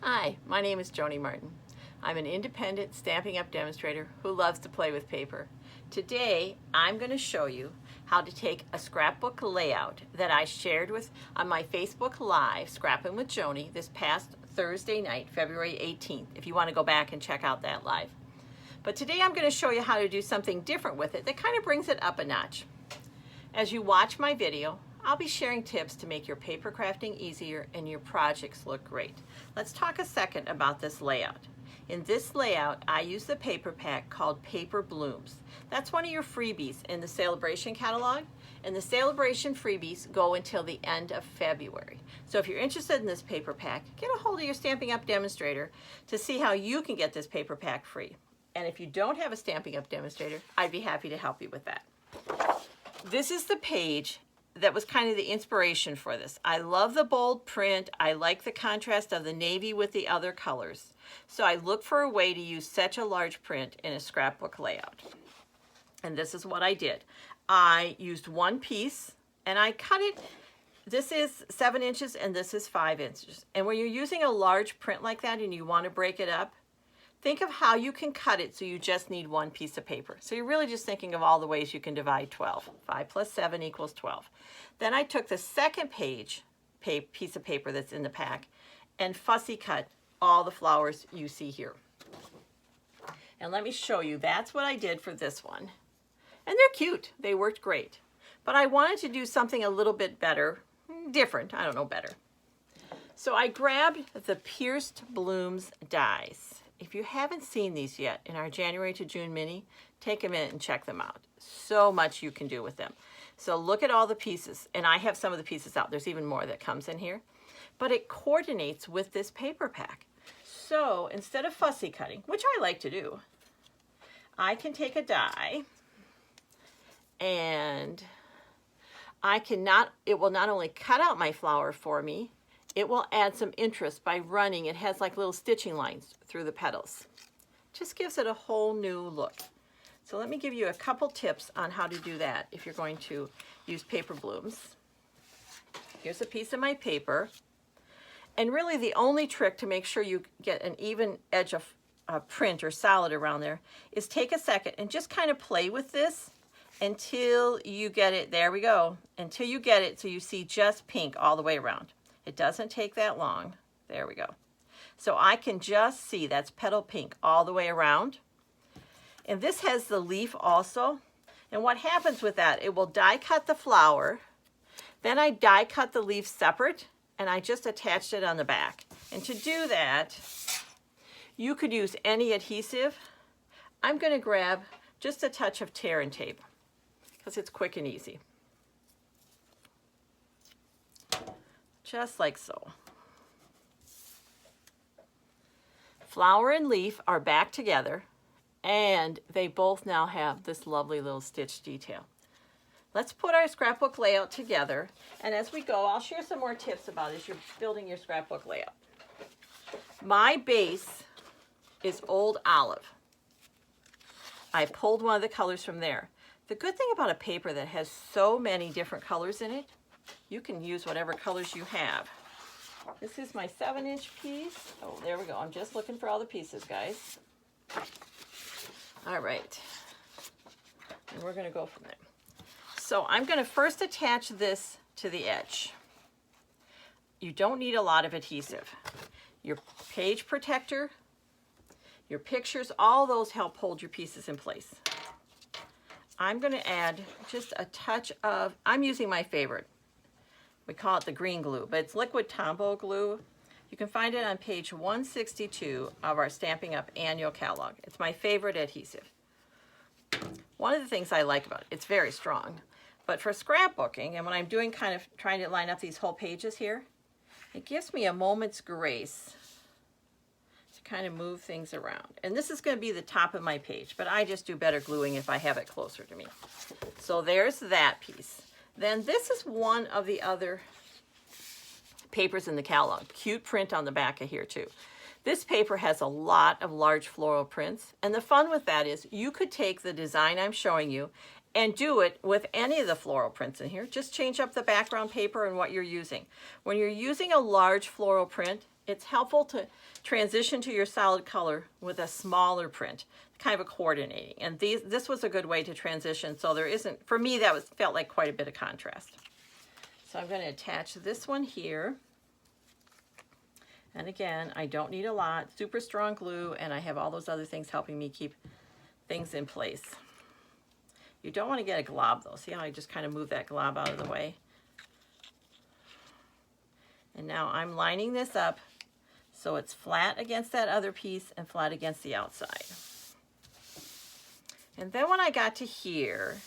Hi, my name is Joni Martin. I'm an independent Stampin' Up! Demonstrator who loves to play with paper. Today, I'm going to show you how to take a scrapbook layout that I shared on my Facebook Live, Scrappin' with Joni, this past Thursday night, February 18th, if you want to go back and check out that live. But today I'm going to show you how to do something different with it that kind of brings it up a notch. As you watch my video, I'll be sharing tips to make your paper crafting easier and your projects look great. Let's talk a second about this layout. In this layout, I use the paper pack called Paper Blooms. That's one of your freebies in the Celebration catalog, and the Celebration freebies go until the end of February. So if you're interested in this paper pack, get a hold of your Stampin' Up! Demonstrator to see how you can get this paper pack free. And if you don't have a Stampin' Up! Demonstrator, I'd be happy to help you with that. This is the page that was kind of the inspiration for this. I love the bold print. I like the contrast of the navy with the other colors. So I look for a way to use such a large print in a scrapbook layout. And this is what I did. I used one piece and I cut it. This is 7 inches and this is 5 inches. And when you're using a large print like that and you want to break it up, think of how you can cut it so you just need one piece of paper. So you're really just thinking of all the ways you can divide 12. 5 plus 7 equals 12. Then I took the second piece of paper that's in the pack and fussy cut all the flowers you see here. And let me show you, that's what I did for this one. And they're cute, they worked great. But I wanted to do something a little bit better, different, I don't know, better. So I grabbed the Pierced Blooms dies. If you haven't seen these yet in our January to June mini, take a minute and check them out. So much you can do with them. So look at all the pieces, and I have some of the pieces out. There's even more that comes in here. But it coordinates with this paper pack. So instead of fussy cutting, which I like to do, I can take a die and it will not only cut out my flower for me, it will add some interest by running. It has like little stitching lines through the petals. Just gives it a whole new look. So let me give you a couple tips on how to do that if you're going to use Paper Blooms. Here's a piece of my paper. And really the only trick to make sure you get an even edge of print or solid around there is take a second and just kind of play with this until you get it, there we go, until you get it so you see just pink all the way around. It doesn't take that long. There we go. So I can just see that's petal pink all the way around. And this has the leaf also. And what happens with that, it will die cut the flower. Then I die cut the leaf separate and I just attached it on the back. And to do that, you could use any adhesive. I'm going to grab just a touch of tear and tape because it's quick and easy. Just like so. Flower and leaf are back together and they both now have this lovely little stitch detail. Let's put our scrapbook layout together, and as we go, I'll share some more tips about as you're building your scrapbook layout. My base is Old Olive. I pulled one of the colors from there. The good thing about a paper that has so many different colors in it, you can use whatever colors you have. This is my 7-inch piece. Oh, there we go. I'm just looking for all the pieces, guys. All right. And we're going to go from there. So I'm going to first attach this to the edge. You don't need a lot of adhesive. Your page protector, your pictures, all those help hold your pieces in place. I'm going to add just a touch of, I'm using my favorite. We call it the green glue, but it's liquid Tombow glue. You can find it on page 162 of our Stampin' Up! Annual catalog. It's my favorite adhesive. One of the things I like about it, it's very strong, but for scrapbooking, and when I'm doing kind of trying to line up these whole pages here, it gives me a moment's grace to kind of move things around. And this is going to be the top of my page, but I just do better gluing if I have it closer to me. So there's that piece. Then this is one of the other papers in the catalog. Cute print on the back of here too. This paper has a lot of large floral prints, and the fun with that is you could take the design I'm showing you and do it with any of the floral prints in here. Just change up the background paper and what you're using. When you're using a large floral print, it's helpful to transition to your solid color with a smaller print, kind of a coordinating. And this was a good way to transition, so there isn't, for me, that felt like quite a bit of contrast. So I'm going to attach this one here. And again, I don't need a lot, super strong glue, and I have all those other things helping me keep things in place. You don't want to get a glob though. See how I just kind of move that glob out of the way? And now I'm lining this up so it's flat against that other piece and flat against the outside. And then when I got to here,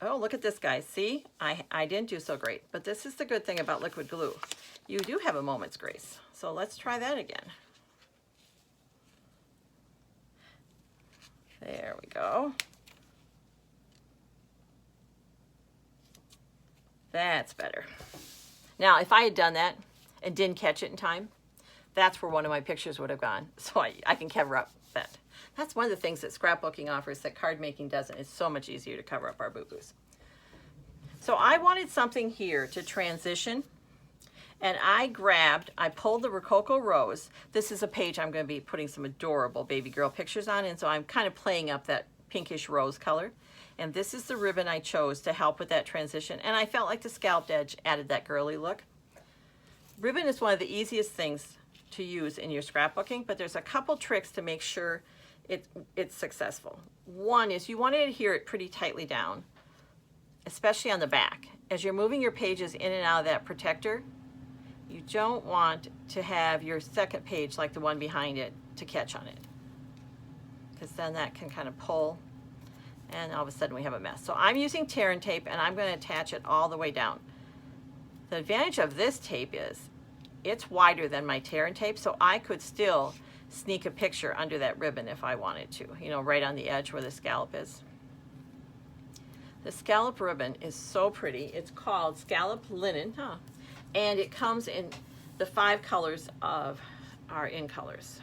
oh, look at this, guys. See, I didn't do so great, but this is the good thing about liquid glue. You do have a moment's grace. So let's try that again. There we go. That's better. Now, if I had done that and didn't catch it in time, that's where one of my pictures would have gone. So I can cover up that. That's one of the things that scrapbooking offers that card making doesn't. It's so much easier to cover up our boo-boos. So I wanted something here to transition, and I pulled the Rococo Rose. This is a page I'm going to be putting some adorable baby girl pictures on, and so I'm kind of playing up that pinkish rose color. And this is the ribbon I chose to help with that transition, and I felt like the scalloped edge added that girly look. Ribbon is one of the easiest things to use in your scrapbooking, but there's a couple tricks to make sure it's successful. One is you want to adhere it pretty tightly down, especially on the back. As you're moving your pages in and out of that protector, you don't want to have your second page, like the one behind it, to catch on it, because then that can kind of pull, and all of a sudden we have a mess. So I'm using tear and tape, and I'm going to attach it all the way down. The advantage of this tape is it's wider than my tear and tape, so I could still sneak a picture under that ribbon if I wanted to, you know, right on the edge where the scallop is. The scallop ribbon is so pretty. It's called Scallop Linen, and it comes in the 5 colors of our in colors.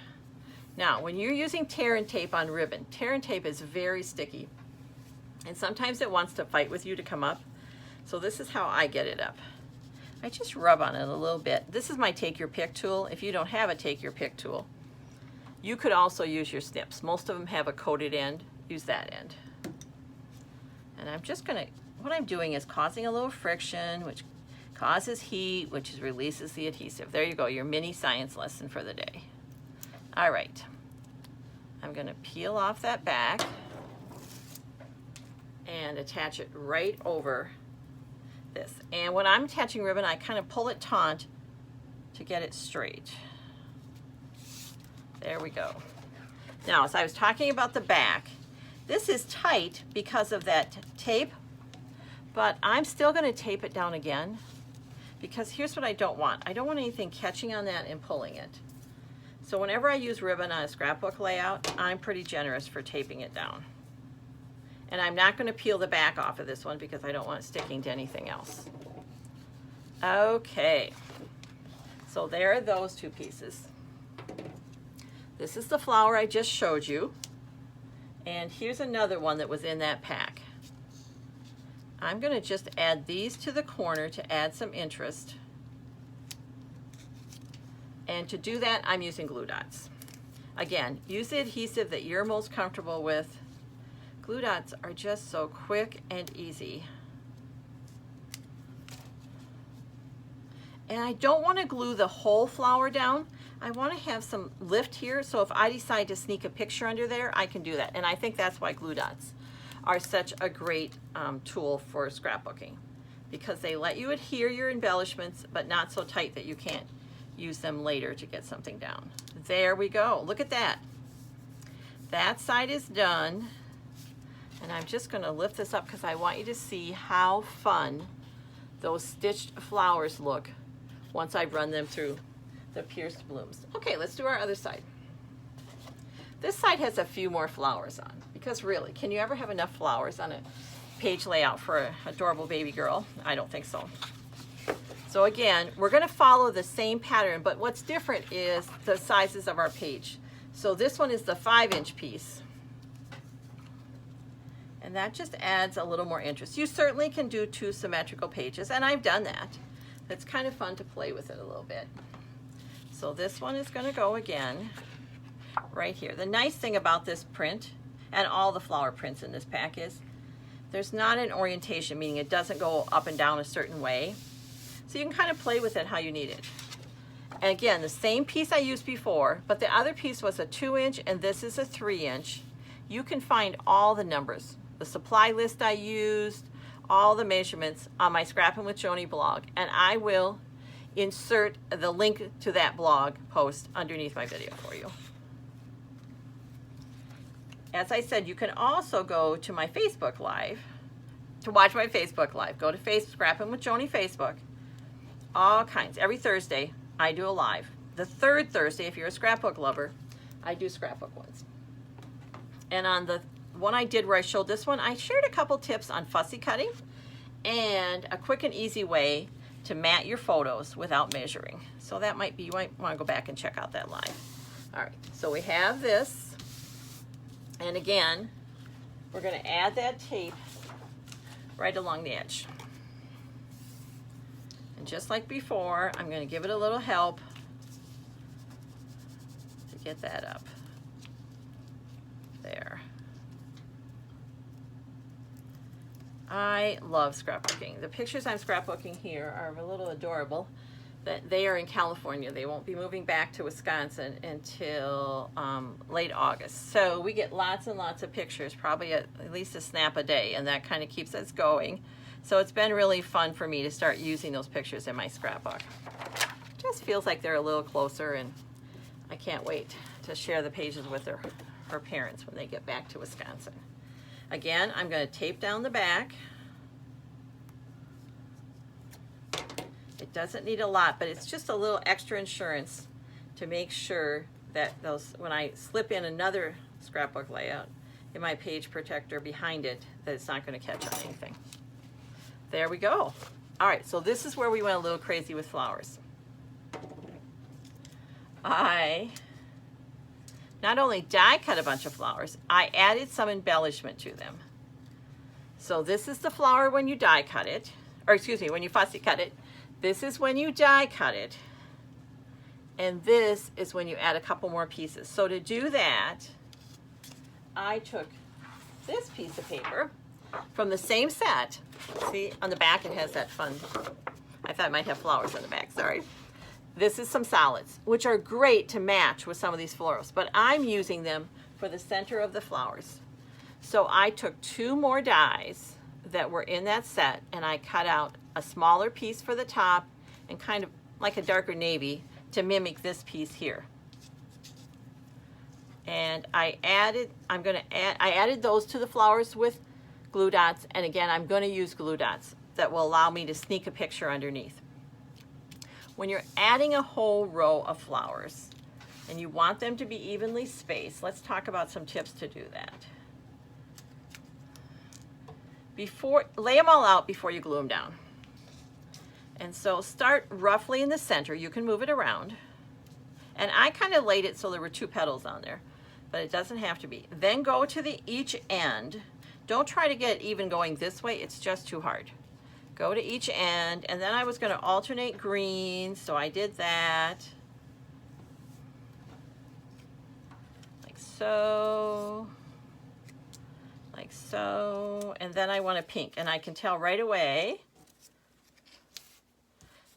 Now, when you're using tear and tape on ribbon, tear and tape is very sticky, and sometimes it wants to fight with you to come up. So this is how I get it up. I just rub on it a little bit. This is my take your pick tool. If you don't have a take your pick tool, you could also use your snips. Most of them have a coated end. Use that end. And I'm just gonna, what I'm doing is causing a little friction, which causes heat, which releases the adhesive. There you go, your mini science lesson for the day. All right, I'm gonna peel off that back and attach it right over this. And when I'm attaching ribbon, I kind of pull it taut to get it straight. There we go. Now, as I was talking about the back, this is tight because of that tape, but I'm still going to tape it down again, because here's what I don't want. I don't want anything catching on that and pulling it. So whenever I use ribbon on a scrapbook layout, I'm pretty generous for taping it down. And I'm not going to peel the back off of this one because I don't want it sticking to anything else. Okay, so there are those 2 pieces. This is the flower I just showed you. And here's another one that was in that pack. I'm going to just add these to the corner to add some interest. And to do that, I'm using glue dots. Again, use the adhesive that you're most comfortable with. Glue dots are just so quick and easy. And I don't want to glue the whole flower down. I want to have some lift here, so if I decide to sneak a picture under there, I can do that. And I think that's why glue dots are such a great tool for scrapbooking, because they let you adhere your embellishments, but not so tight that you can't use them later to get something down. There we go. Look at that. That side is done. And I'm just going to lift this up because I want you to see how fun those stitched flowers look once I've run them through the pierced blooms. Okay, let's do our other side. This side has a few more flowers on, because really, can you ever have enough flowers on a page layout for an adorable baby girl? I don't think so. So again, we're going to follow the same pattern, but what's different is the sizes of our page. So this one is the 5-inch piece. And that just adds a little more interest. You certainly can do 2 symmetrical pages, and I've done that. It's kind of fun to play with it a little bit. So this one is going to go again right here. The nice thing about this print and all the flower prints in this pack is there's not an orientation, meaning it doesn't go up and down a certain way. So you can kind of play with it how you need it. And again, the same piece I used before, but the other piece was a 2-inch and this is a 3-inch. You can find all the numbers, the supply list I used, all the measurements on my Scrapping with Joni blog, and I will insert the link to that blog post underneath my video for you. As I said, you can also go to my Facebook Live to watch my Facebook Live. Go to Scrapping with Joni Facebook. All kinds. Every Thursday, I do a live. The third Thursday, if you're a scrapbook lover, I do scrapbook ones. And on the one I did where I showed this one, I shared a couple tips on fussy cutting and a quick and easy way to mat your photos without measuring. So that might be, you might want to go back and check out that live. All right, so we have this. And again, we're going to add that tape right along the edge. And just like before, I'm going to give it a little help to get that up. There. I love scrapbooking. The pictures I'm scrapbooking here are a little adorable. That they are in California. They won't be moving back to Wisconsin until late August. So we get lots and lots of pictures, probably at least a snap a day, and that kind of keeps us going. So it's been really fun for me to start using those pictures in my scrapbook. Just feels like they're a little closer, and I can't wait to share the pages with her parents when they get back to Wisconsin. Again, I'm going to tape down the back. It doesn't need a lot, but it's just a little extra insurance to make sure that those, when I slip in another scrapbook layout in my page protector behind it, that it's not going to catch on anything. There we go. All right, so this is where we went a little crazy with flowers. I not only die cut a bunch of flowers, I added some embellishment to them. So this is the flower when you die cut it, or excuse me, when you fussy cut it. This is when you die cut it, and this is when you add a couple more pieces. So to do that, I took this piece of paper from the same set. See, on the back it has that fun, I thought it might have flowers on the back, sorry. This is some solids, which are great to match with some of these florals, but I'm using them for the center of the flowers. So I took 2 more dies that were in that set, and I cut out a smaller piece for the top and kind of like a darker navy to mimic this piece here. And I added those to the flowers with glue dots, and again, I'm going to use glue dots that will allow me to sneak a picture underneath. When you're adding a whole row of flowers and you want them to be evenly spaced, let's talk about some tips to do that. Lay them all out before you glue them down. And so start roughly in the center. You can move it around. And I kind of laid it so there were 2 petals on there, but it doesn't have to be. Then go to each end. Don't try to get even going this way. It's just too hard. Go to each end, and then I was going to alternate greens, so I did that. Like so. Like so. And then I want a pink, and I can tell right away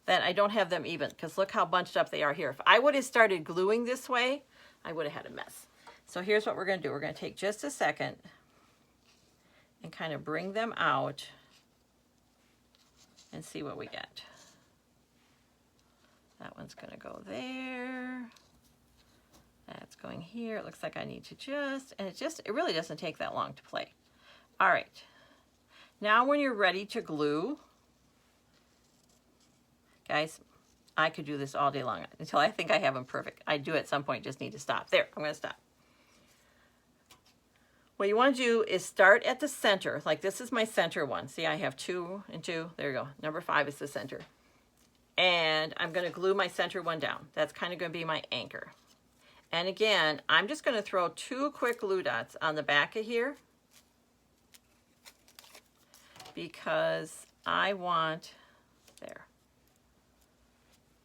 that I don't have them even, because look how bunched up they are here. If I would have started gluing this way, I would have had a mess. So here's what we're going to do. We're going to take just a second and kind of bring them out and see what we get. That one's going to go there. That's going here. It looks like I need to it really doesn't take that long to play. All right. Now when you're ready to glue, guys, I could do this all day long until I think I have them perfect. I do at some point just need to stop. There, I'm going to stop. What you want to do is start at the center. Like this is my center one. See, I have 2 and 2. There you go. Number 5 is the center. And I'm going to glue my center one down. That's kind of going to be my anchor. And again, I'm just going to throw 2 quick glue dots on the back of here because I want, there.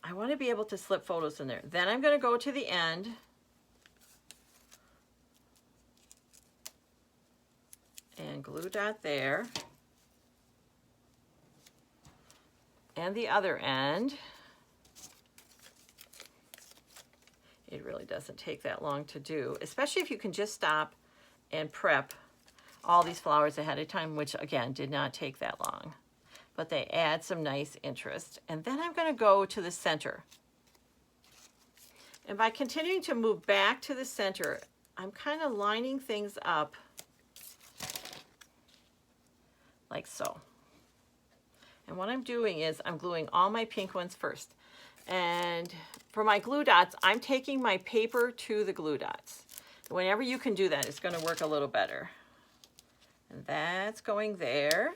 I want to be able to slip photos in there. Then I'm going to go to the end and glue dot there. And the other end. It really doesn't take that long to do, especially if you can just stop and prep all these flowers ahead of time, which again did not take that long. But they add some nice interest. And then I'm going to go to the center. And by continuing to move back to the center, I'm kind of lining things up like so. And what I'm doing is I'm gluing all my pink ones first. And for my glue dots, I'm taking my paper to the glue dots. Whenever you can do that, it's going to work a little better. And that's going there.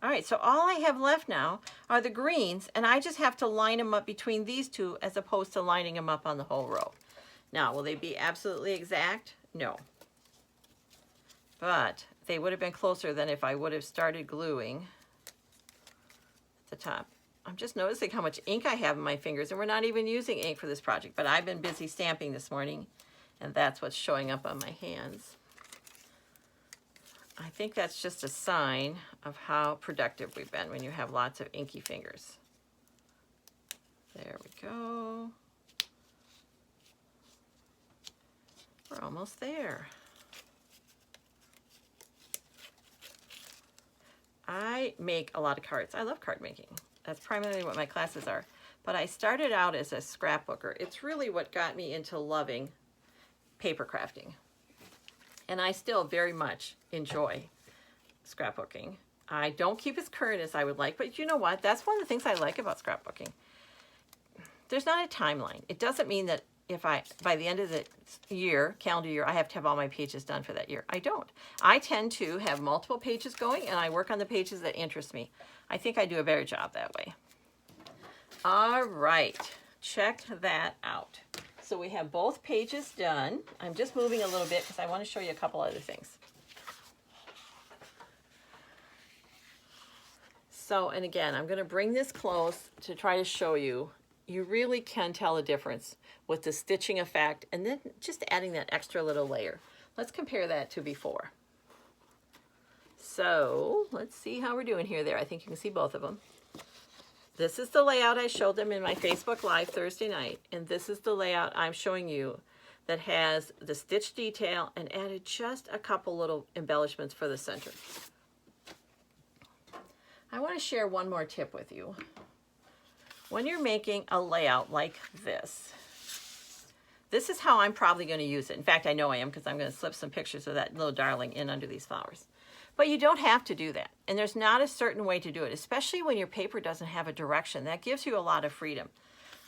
All right, so all I have left now are the greens, and I just have to line them up between these two as opposed to lining them up on the whole row. Now, will they be absolutely exact? No. But they would have been closer than if I would have started gluing at the top. I'm just noticing how much ink I have in my fingers, and we're not even using ink for this project, but I've been busy stamping this morning, and that's what's showing up on my hands. I think that's just a sign of how productive we've been when you have lots of inky fingers. There we go. We're almost there. I make a lot of cards. I love card making. That's primarily what my classes are. But I started out as a scrapbooker. It's really what got me into loving paper crafting. And I still very much enjoy scrapbooking. I don't keep as current as I would like, but you know what? That's one of the things I like about scrapbooking. There's not a timeline. It doesn't mean that if by the end of the year, calendar year, I have to have all my pages done for that year. I don't. I tend to have multiple pages going, and I work on the pages that interest me. I think I do a better job that way. All right, check that out. So we have both pages done. I'm just moving a little bit because I want to show you a couple other things. So, and again, I'm going to bring this close to try to show you. You really can tell the difference with the stitching effect and then just adding that extra little layer. Let's compare that to before. So let's see how we're doing here there. I think you can see both of them. This is the layout I showed them in my Facebook Live Thursday night, and this is the layout I'm showing you that has the stitch detail and added just a couple little embellishments for the center. I want to share one more tip with you. When you're making a layout like this is how I'm probably going to use it. In fact, I know I am because I'm going to slip some pictures of that little darling in under these flowers. But you don't have to do that. And there's not a certain way to do it, especially when your paper doesn't have a direction. That gives you a lot of freedom.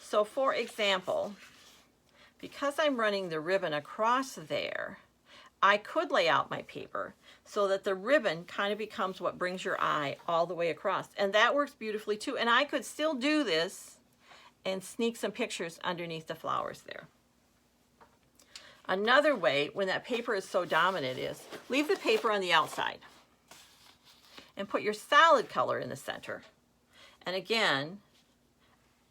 So for example, because I'm running the ribbon across there, I could lay out my paper so that the ribbon kind of becomes what brings your eye all the way across. And that works beautifully too. And I could still do this and sneak some pictures underneath the flowers there. Another way, when that paper is so dominant, is leave the paper on the outside and put your solid color in the center. And again,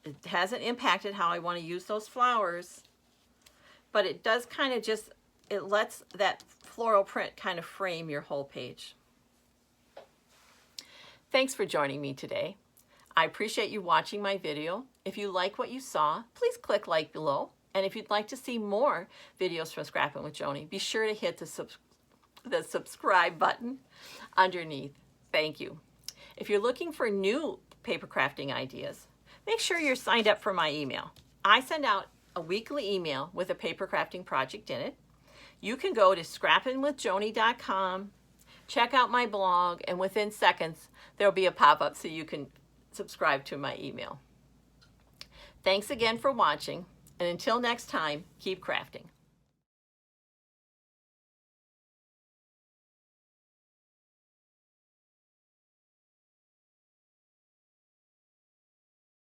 it hasn't impacted how I want to use those flowers, but it does kind of just, it lets that floral print kind of frame your whole page. Thanks for joining me today. I appreciate you watching my video. If you like what you saw, please click like below. And if you'd like to see more videos from Scrapping with Joni, be sure to hit the subscribe button underneath. Thank you. If you're looking for new paper crafting ideas, make sure you're signed up for my email. I send out a weekly email with a paper crafting project in it. You can go to scrappingwithjoni.com, check out my blog, and within seconds, there'll be a pop-up so you can subscribe to my email. Thanks again for watching, and until next time, keep crafting.